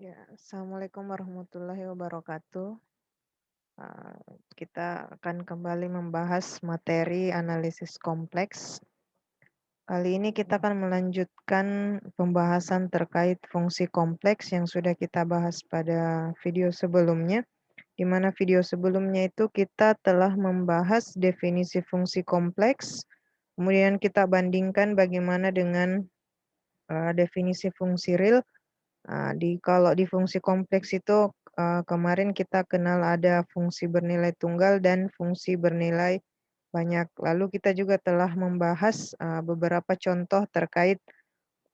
Ya, assalamualaikum warahmatullahi wabarakatuh. Kita akan kembali membahas materi analisis kompleks. Kali ini kita akan melanjutkan pembahasan terkait fungsi kompleks yang sudah kita bahas pada video sebelumnya. Di mana video sebelumnya itu kita telah membahas definisi fungsi kompleks, kemudian kita bandingkan bagaimana dengan definisi fungsi real. Kalau di fungsi kompleks itu kemarin kita kenal ada fungsi bernilai tunggal dan fungsi bernilai banyak. Lalu kita juga telah membahas beberapa contoh terkait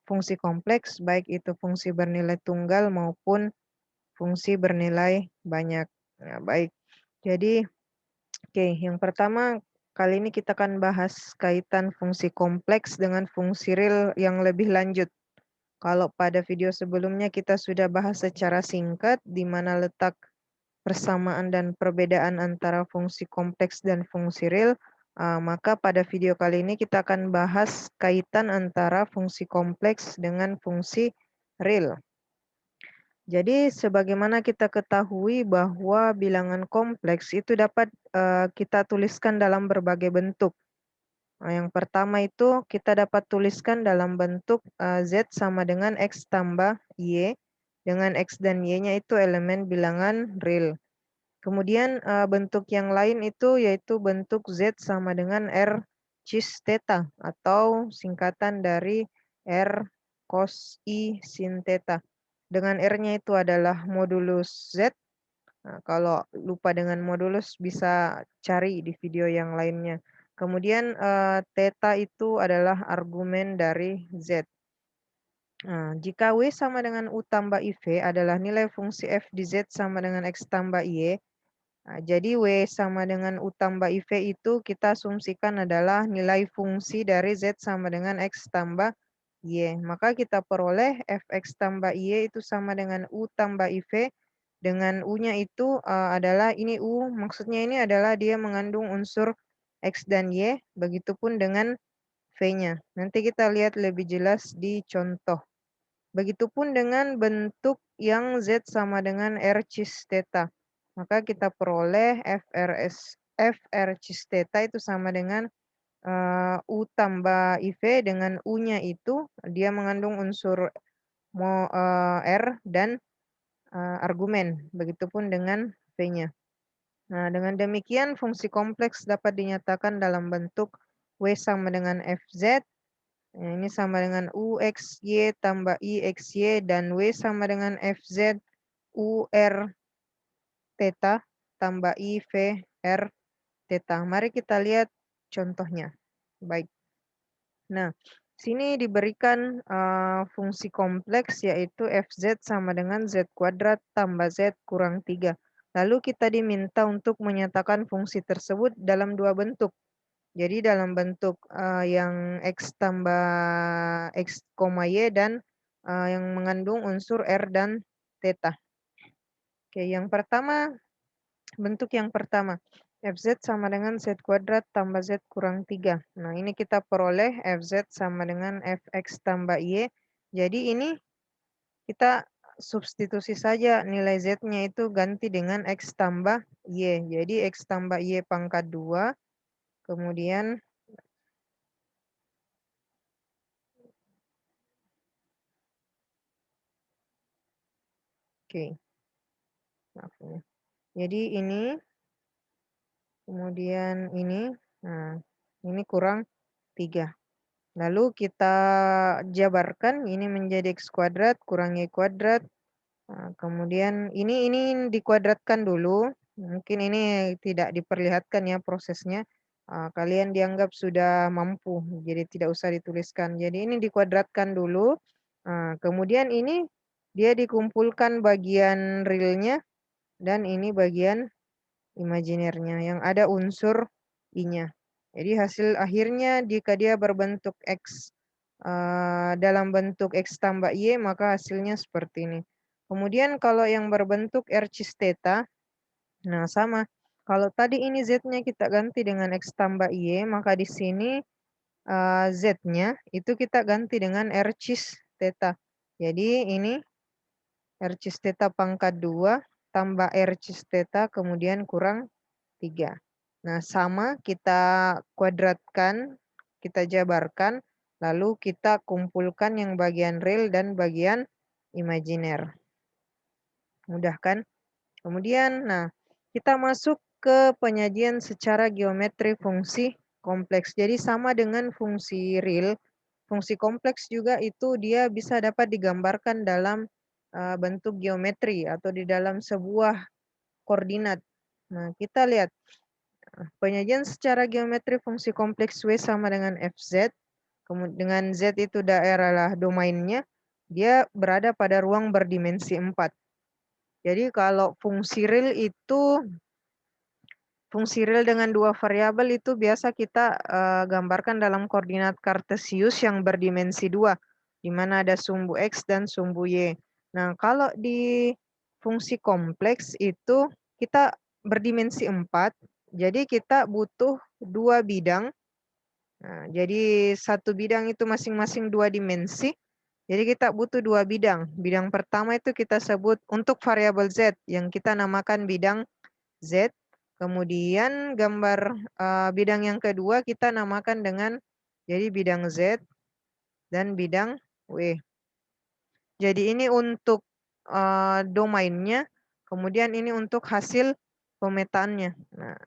fungsi kompleks, baik itu fungsi bernilai tunggal maupun fungsi bernilai banyak. Nah, baik. Jadi, yang pertama kali ini kita akan bahas kaitan fungsi kompleks dengan fungsi real yang lebih lanjut. Kalau pada video sebelumnya kita sudah bahas secara singkat di mana letak persamaan dan perbedaan antara fungsi kompleks dan fungsi real, maka pada video kali ini kita akan bahas kaitan antara fungsi kompleks dengan fungsi real. Jadi sebagaimana kita ketahui bahwa bilangan kompleks itu dapat kita tuliskan dalam berbagai bentuk. Yang pertama itu kita dapat tuliskan dalam bentuk Z sama dengan X tambah Y, dengan X dan Y-nya itu elemen bilangan real. Kemudian bentuk yang lain itu yaitu bentuk Z sama dengan R cis theta atau singkatan dari R cos I sin theta. Dengan R-nya itu adalah modulus Z. Nah, kalau lupa dengan modulus bisa cari di video yang lainnya. Kemudian theta itu adalah argumen dari Z. Nah, jika W sama dengan U tambah IV adalah nilai fungsi f di Z sama dengan X tambah Y, jadi W sama dengan U tambah IV itu kita asumsikan adalah nilai fungsi dari Z sama dengan X tambah Y. Maka kita peroleh Fx tambah Y itu sama dengan U tambah IV. Dengan U-nya itu adalah ini U, maksudnya ini adalah dia mengandung unsur X dan Y. Begitupun dengan V-nya. Nanti kita lihat lebih jelas di contoh. Begitupun dengan bentuk yang Z sama dengan R cis theta. Maka kita peroleh FR cis theta itu sama dengan U tambah IV dengan U-nya itu dia mengandung unsur R dan argumen. Begitupun dengan V-nya. Nah, dengan demikian fungsi kompleks dapat dinyatakan dalam bentuk W sama dengan FZ. Nah, ini sama dengan UXY tambah IXY dan W sama dengan FZ UR theta tambah IVR theta. Mari kita lihat contohnya. Baik. Nah, sini diberikan fungsi kompleks yaitu Fz sama dengan Z kuadrat tambah Z kurang 3. Lalu kita diminta untuk menyatakan fungsi tersebut dalam dua bentuk. Jadi dalam bentuk yang X tambah X, Y dan yang mengandung unsur R dan theta. Oke, bentuk yang pertama. Fz sama dengan Z kuadrat tambah Z kurang 3. Nah, ini kita peroleh Fz sama dengan Fx tambah Y. Jadi ini kita substitusi saja nilai Z-nya itu ganti dengan X tambah Y. Jadi X tambah Y pangkat 2. Kemudian oke. Maaf ya. Jadi ini, kemudian ini, nah ini kurang 3. Lalu kita jabarkan, ini menjadi X kuadrat kurang Y kuadrat. Nah, kemudian ini dikuadratkan dulu. Mungkin ini tidak diperlihatkan ya prosesnya. Kalian dianggap sudah mampu, jadi tidak usah dituliskan. Jadi ini dikuadratkan dulu. Kemudian ini dia dikumpulkan bagian realnya dan ini bagian imajinernya yang ada unsur I-nya. Jadi hasil akhirnya jika dia berbentuk X dalam bentuk X tambah Y maka hasilnya seperti ini. Kemudian kalau yang berbentuk R cis theta, nah sama. Kalau tadi ini Z-nya kita ganti dengan X tambah Y, maka di sini Z-nya itu kita ganti dengan R cis theta. Jadi ini R cis theta pangkat 2 tambah R cis theta kemudian kurang 3. Nah, sama kita kuadratkan, kita jabarkan, lalu kita kumpulkan yang bagian real dan bagian imajiner. Mudah kan? Kemudian, nah, kita masuk ke penyajian secara geometri fungsi kompleks. Jadi sama dengan fungsi real, fungsi kompleks juga itu dia bisa dapat digambarkan dalam bentuk geometri atau di dalam sebuah koordinat. Nah, kita lihat penyajian secara geometri fungsi kompleks W sama dengan Fz, dengan Z itu daerah domainnya, dia berada pada ruang berdimensi 4. Jadi kalau fungsi real dengan dua variabel itu biasa kita gambarkan dalam koordinat kartesius yang berdimensi 2, di mana ada sumbu X dan sumbu Y. Nah, kalau di fungsi kompleks itu kita berdimensi 4, jadi kita butuh dua bidang. Nah, jadi satu bidang itu masing-masing 2 dimensi. Jadi kita butuh dua bidang. Bidang pertama itu kita sebut untuk variabel Z yang kita namakan bidang Z. Kemudian gambar bidang yang kedua kita namakan dengan jadi bidang Z dan bidang W. Jadi ini untuk domainnya, kemudian ini untuk hasil pemetaannya. Nah,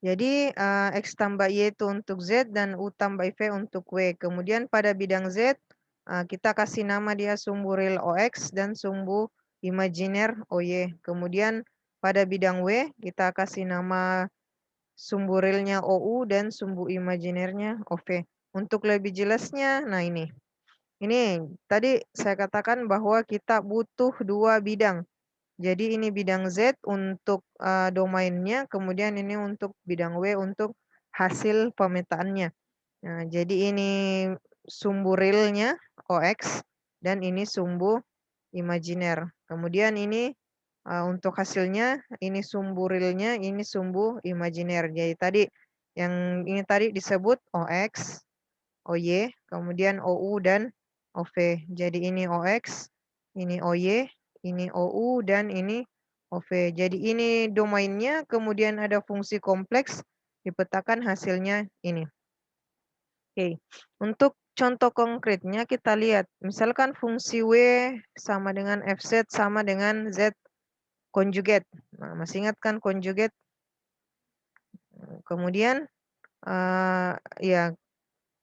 jadi X tambah Y itu untuk Z dan U tambah V untuk W. Kemudian pada bidang Z kita kasih nama dia sumbu real OX dan sumbu imajiner OY. Kemudian pada bidang W kita kasih nama sumbu realnya OU dan sumbu imajinernya OV. Untuk lebih jelasnya, nah ini. Ini tadi saya katakan bahwa kita butuh dua bidang. Jadi ini bidang Z untuk domainnya, kemudian ini untuk bidang W untuk hasil pemetaannya. Nah, jadi ini sumbu realnya OX dan ini sumbu imajiner. Kemudian ini untuk hasilnya ini sumbu realnya, ini sumbu imajiner. Jadi tadi yang ini tadi disebut OX, OY, kemudian OU dan OV. Jadi ini OX, ini OY, ini OU dan ini OV. Jadi ini domainnya, kemudian ada fungsi kompleks, dipetakan hasilnya ini. Oke, untuk contoh konkretnya kita lihat, misalkan fungsi W sama dengan Fz sama dengan Z konjugat. Nah, masih ingat kan konjugat? Kemudian ya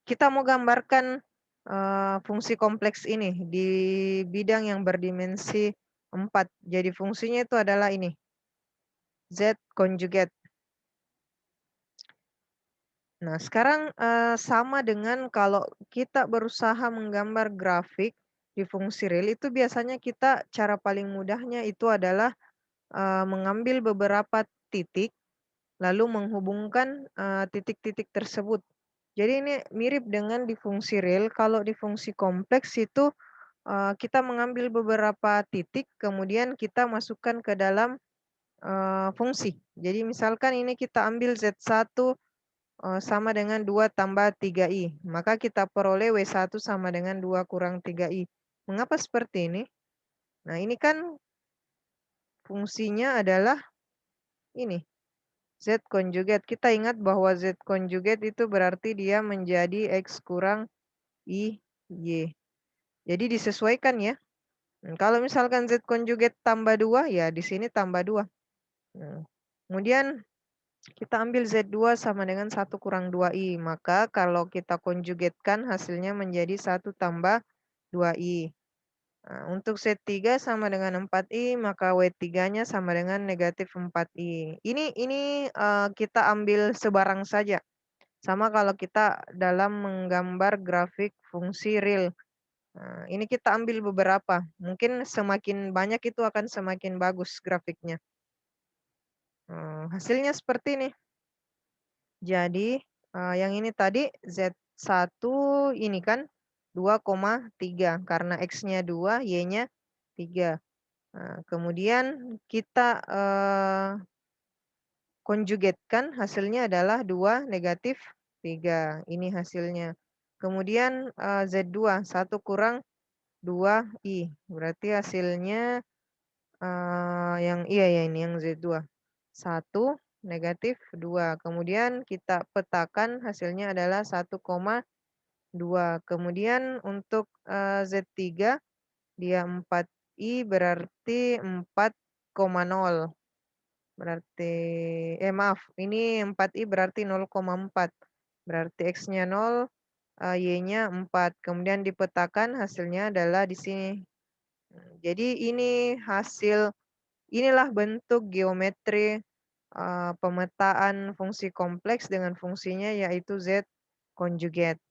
kita mau gambarkan fungsi kompleks ini di bidang yang berdimensi 4. Jadi fungsinya itu adalah ini, Z konjugat. Nah, sekarang sama dengan kalau kita berusaha menggambar grafik di fungsi real itu biasanya kita cara paling mudahnya itu adalah mengambil beberapa titik lalu menghubungkan titik-titik tersebut. Jadi ini mirip dengan di fungsi real. Kalau di fungsi kompleks itu kita mengambil beberapa titik kemudian kita masukkan ke dalam fungsi. Jadi misalkan ini kita ambil Z1 sama dengan 2 tambah 3i. Maka kita peroleh W1 sama dengan 2 kurang 3i. Mengapa seperti ini? Nah, ini kan fungsinya adalah ini, Z konjugat. Kita ingat bahwa Z konjugat itu berarti dia menjadi X kurang I, Y. Jadi disesuaikan ya. Kalau misalkan Z konjugat tambah 2, ya di sini tambah 2. Kemudian kita ambil Z2 sama dengan 1 kurang 2i. Maka kalau kita konjugatkan hasilnya menjadi 1 tambah 2i. Nah, untuk Z3 sama dengan 4i, maka W3-nya sama dengan negatif 4i. Ini kita ambil sebarang saja. Sama kalau kita dalam menggambar grafik fungsi real. Nah, ini kita ambil beberapa. Mungkin semakin banyak itu akan semakin bagus grafiknya. Hasilnya seperti ini. Jadi yang ini tadi Z1 ini kan 2,3 karena X-nya 2, Y-nya 3. Nah, kemudian kita konjugatkan hasilnya adalah 2 negatif 3. Ini hasilnya. Kemudian Z2 1 kurang 2I. Berarti hasilnya, yang iya ya ini yang Z2. 1, -2. Kemudian kita petakan hasilnya adalah 1,2. Kemudian untuk, Z3 dia 4I berarti 4,0. Berarti maaf, ini 4i berarti 0,4. Berarti X-nya 0, Y-nya 4. Kemudian dipetakan hasilnya adalah di sini. Jadi inilah bentuk geometri, pemetaan fungsi kompleks dengan fungsinya yaitu Z konjugat.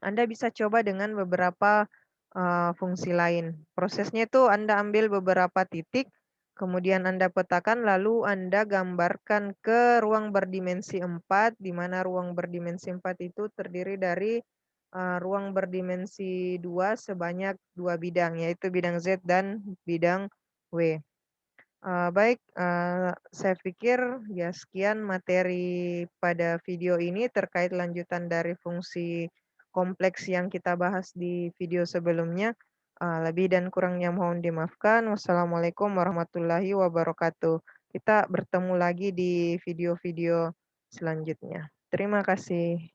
Anda bisa coba dengan beberapa, fungsi lain. Prosesnya itu Anda ambil beberapa titik, kemudian Anda petakan, lalu Anda gambarkan ke ruang berdimensi 4, di mana ruang berdimensi 4 itu terdiri dari, ruang berdimensi 2 sebanyak 2 bidang, yaitu bidang Z dan bidang W. Baik, saya pikir ya sekian materi pada video ini terkait lanjutan dari fungsi kompleks yang kita bahas di video sebelumnya. Lebih dan kurangnya mohon dimaafkan. Wassalamualaikum warahmatullahi wabarakatuh. Kita bertemu lagi di video-video selanjutnya. Terima kasih.